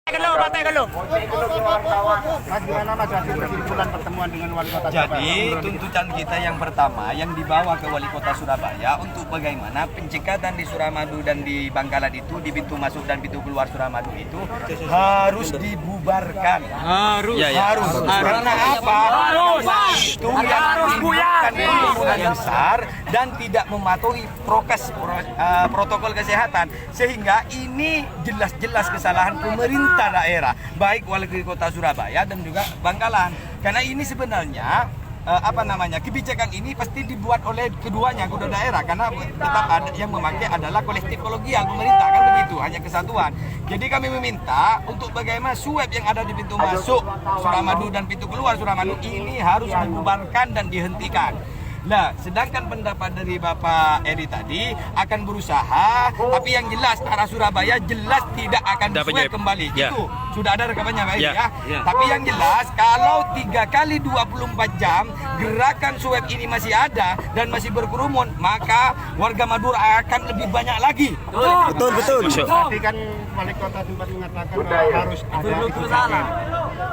Partai Galuh. Mas, gimana Mas hasil kesimpulan pertemuan dengan Wali Kota Surabaya? Jadi tuntutan kita yang pertama yang dibawa ke Wali Kota Surabaya untuk bagaimana pencekatan di Suramadu dan di Bangkalan itu, di pintu masuk dan pintu keluar Suramadu itu harus dibubarkan. Harus. Karena apa? Itu Harus buyar. yang besar dan tidak mematuhi protokol kesehatan, sehingga ini jelas-jelas kesalahan pemerintah daerah, baik Wali Kota Surabaya dan juga Bangkalan. Karena ini sebenarnya kebijakan ini pasti dibuat oleh keduanya, kedua daerah, karena tetap ada yang memakai adalah kolektif kolegial pemerintah, kan begitu, hanya kesatuan. Jadi kami meminta untuk bagaimana swab yang ada di pintu masuk Suramadu dan pintu keluar Suramadu ini harus dibubarkan dan dihentikan. Nah, sedangkan pendapat dari Bapak Eri tadi akan berusaha, tapi yang jelas arah Surabaya jelas tidak akan swab kembali. Ya. Itu sudah ada rekamannya Pak Eri Ya. ya. Tapi yang jelas kalau 3 kali 24 jam gerakan swab ini masih ada dan masih berkerumun, maka warga Madura akan lebih banyak lagi. Betul. Tadi kan Wali Kota sempat mengatakan harus ada kebijakan.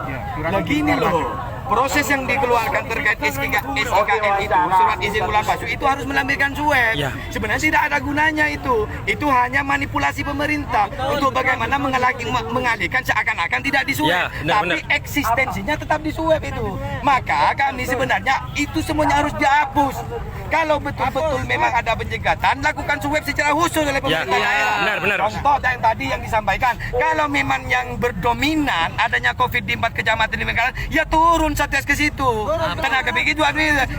Ya, Nah gini loh, proses yang dikeluarkan terkait SIKM itu, surat izin pulang masuk itu harus melampirkan swab. Ya. Sebenarnya tidak ada gunanya itu. Itu hanya manipulasi pemerintah untuk bagaimana mengalihkan seakan-akan tidak di swab, Ya, tapi eksistensinya tetap di swab itu. Maka kami sebenarnya itu semuanya harus dihapus. Kalau betul-betul memang ada pencegahan, lakukan swab secara khusus oleh pemerintah daerah. Benar. Contoh yang tadi yang disampaikan, kalau memang yang berdominan adanya COVID di 4 kecamatan di Bangkalan, ya turun Satgas ke situ. Tenaga begitu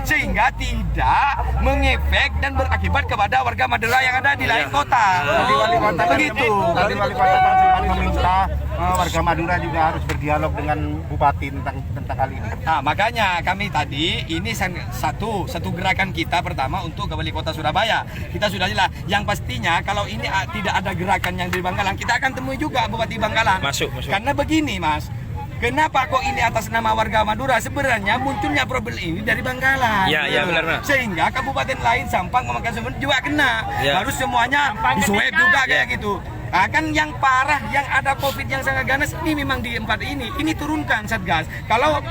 sehingga tidak mengefek dan berakibat kepada warga Madura yang ada di lain kota. Tadi Wali Kota Begitu. Tadi Wali Kota sempat meminta warga Madura juga harus berdialog dengan Bupati tentang hal ini. Nah, makanya kami tadi ini satu gerakan kita pertama untuk ke Wali Kota Surabaya. Kita sudah jelas. Yang pastinya kalau ini tidak ada gerakan yang di Bangkalan, kita akan temui juga Bupati Bangkalan. Masuk. Karena begini, Mas. Kenapa kok ini atas nama warga Madura? Sebenarnya munculnya problem ini dari Bangkalan. Ya, benar. Sehingga kabupaten lain Sampang, Pamekasan juga kena. Ya. Harus semuanya disuap juga kayak gitu. Nah, kan yang parah, yang ada COVID yang sangat ganas ini memang di 4 ini. Ini turunkan Satgas. Kalau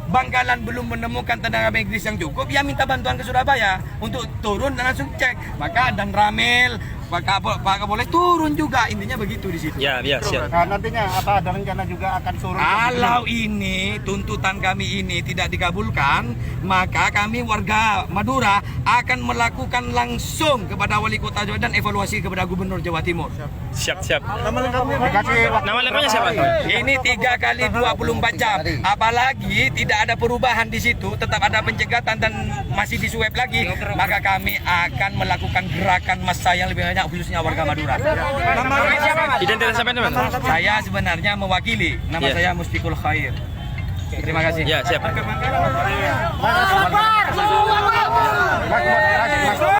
Bangkalan belum menemukan tenaga medis yang cukup, ya minta bantuan ke Surabaya untuk turun dan langsung cek. Maka dan Ramil, Pak Kapolres turun juga, intinya begitu di situ. Ya, siap. Nah, nantinya apa ada rencana juga akan turun? Kalau ini tuntutan kami ini tidak dikabulkan, maka kami warga Madura akan melakukan langsung kepada Wali Kota Jawa dan evaluasi kepada Gubernur Jawa Timur. Siap. Nama Lengkapnya siapa? Ini 3 kali 24 jam. Apalagi tidak ada perubahan di situ, tetap ada pencegatan dan masih di swab lagi, maka kami akan melakukan gerakan massa yang lebih banyak khususnya warga Madura. Identitas sampai mana? Saya sebenarnya mewakili, nama Ya. saya Mustiqul Khair. Terima kasih. Ya, siap. Mas,